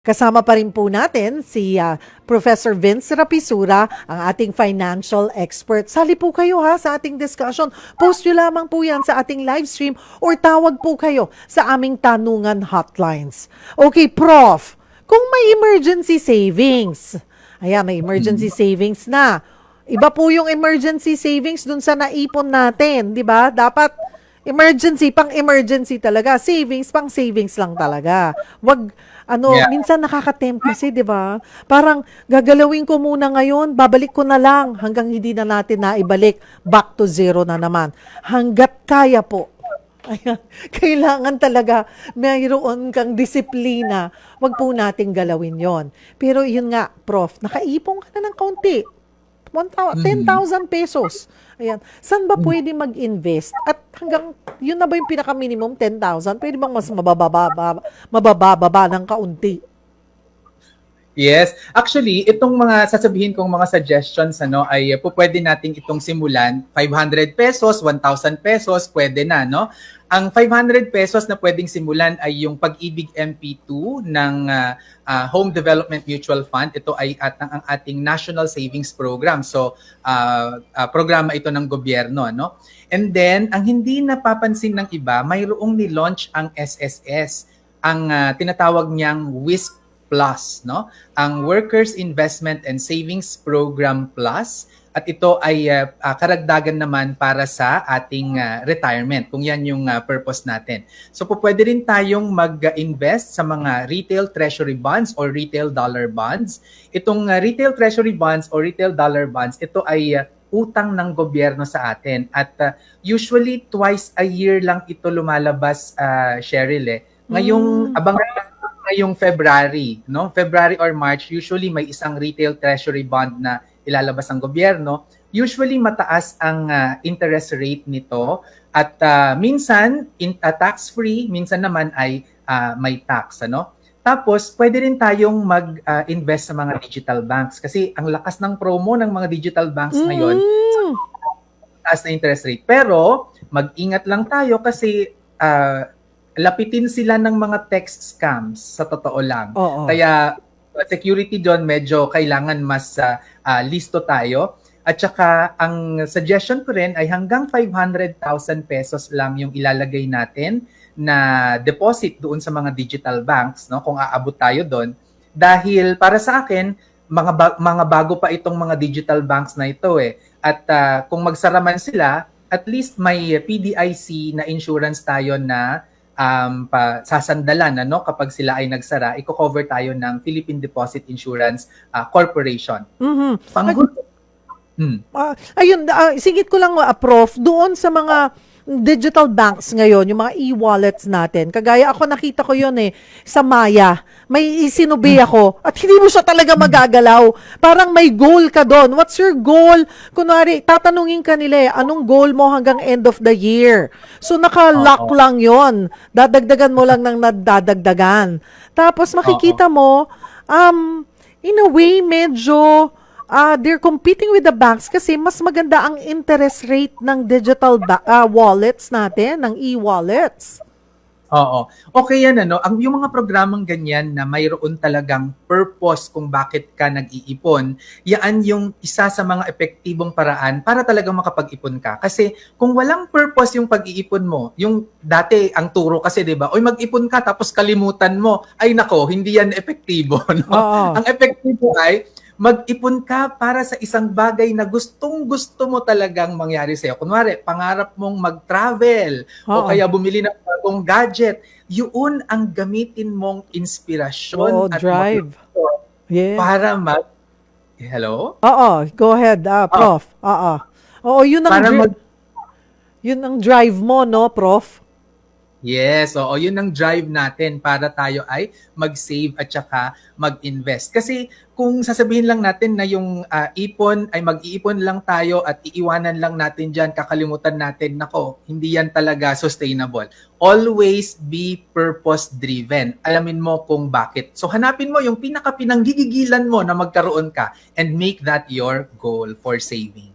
Kasama pa rin po natin si Professor Vince Rapisura, ang ating financial expert. Sali po kayo sa ating discussion. Post nyo lamang po yan sa ating live stream or tawag po kayo sa aming tanungan hotlines. Okay, Prof, kung may emergency savings, may emergency savings na. Iba po yung emergency savings dun sa naipon natin, di ba? Dapat emergency, pang-emergency talaga. Savings, pang-savings lang talaga. Wag, minsan nakakatempt kasi, di ba? Parang, gagalawin ko muna ngayon, babalik ko na lang, hanggang hindi na natin naibalik, back to zero na naman. Hanggat kaya po. Ayan, kailangan talaga mayroon kang disiplina. Wag po nating galawin yon. Pero yun nga, Prof, nakaipon ka na ng kaunti. 10,000 pesos. Ayan. Saan ba pwede mag-invest? At hanggang, yun na ba yung pinaka-minimum, 10,000? Pwede bang mas mabababa ng kaunti? Yes. Actually, itong mga sasabihin kong mga suggestions ay pwede nating itong simulan 500 pesos, 1,000 pesos, pwede na, no? Ang 500 pesos na pwedeng simulan ay yung Pag-ibig MP2 ng Home Development Mutual Fund. Ito ay ang ating National Savings Program. So, programa ito ng gobyerno, no? And then, ang hindi napapansin ng iba, mayroong ni-launch ang SSS, ang tinatawag niyang WISP Plus, no? Ang Workers Investment and Savings Program Plus, at ito ay karagdagan naman para sa ating retirement, kung yan yung purpose natin. So pwede rin tayong mag-invest sa mga retail treasury bonds or retail dollar bonds. Itong retail treasury bonds or retail dollar bonds, ito ay utang ng gobyerno sa atin, at usually twice a year lang ito lumalabas, Cheryl. Ngayong abangan lang ngayong February, no? February or March, usually may isang retail treasury bond na ilalabas ng gobyerno. Usually mataas ang interest rate nito, at minsan tax-free, minsan naman ay may tax, ano? Tapos pwede rin tayong mag-invest sa mga digital banks kasi ang lakas ng promo ng mga digital banks ngayon, taas na interest rate. Pero mag-ingat lang tayo kasi lapitin sila ng mga text scams, sa totoo lang. Oo. Kaya security doon medyo kailangan mas listo tayo. At saka ang suggestion ko rin ay hanggang 500,000 pesos lang yung ilalagay natin na deposit doon sa mga digital banks, no, kung aabot tayo doon. Dahil para sa akin, mga bago pa itong mga digital banks na ito At kung magsara man sila, at least may PDIC na insurance tayo na sasandalan kapag sila ay nagsara, i-cover tayo ng Philippine Deposit Insurance Corporation. Ayun, sigit ko lang, Prof, doon sa mga digital banks ngayon, yung mga e-wallets natin, kagaya ako nakita ko yun sa Maya, may isinubi ako, at hindi mo siya talaga magagalaw. Parang may goal ka doon. What's your goal? Kunwari, tatanungin ka nila, anong goal mo hanggang end of the year? So, naka-lock lang yon. Dadagdagan mo lang ng nadadagdagan. Tapos, makikita mo, in a way, medyo they're competing with the banks kasi mas maganda ang interest rate ng digital wallets natin, ng e-wallets. Oo. Okay yan, yung mga programang ganyan na mayroon talagang purpose kung bakit ka nag-iipon, yan yung isa sa mga epektibong paraan para talagang makapag-ipon ka. Kasi kung walang purpose yung pag-iipon mo, yung dati ang turo kasi, 'di ba? Oy, mag-ipon ka tapos kalimutan mo. Ay nako, hindi yan epektibo, no? Ang epektibo ay mag-ipon ka para sa isang bagay na gustong-gusto mo talagang mangyari sa'yo. Kunwari, pangarap mong mag-travel o kaya bumili ng bagong gadget. Yun ang gamitin mong inspirasyon at drive. Para Hello? Oo, go ahead, Prof. Oo, yun ang drive mo, no, Prof? Yes, oo, yun ang drive natin para tayo ay mag-save at saka mag-invest. Kasi kung sasabihin lang natin na yung ipon ay mag-iipon lang tayo at iiwanan lang natin dyan, kakalimutan natin, nako, hindi yan talaga sustainable. Always be purpose-driven. Alamin mo kung bakit. So hanapin mo yung pinaka-pinanggigigilan mo na magkaroon ka and make that your goal for saving.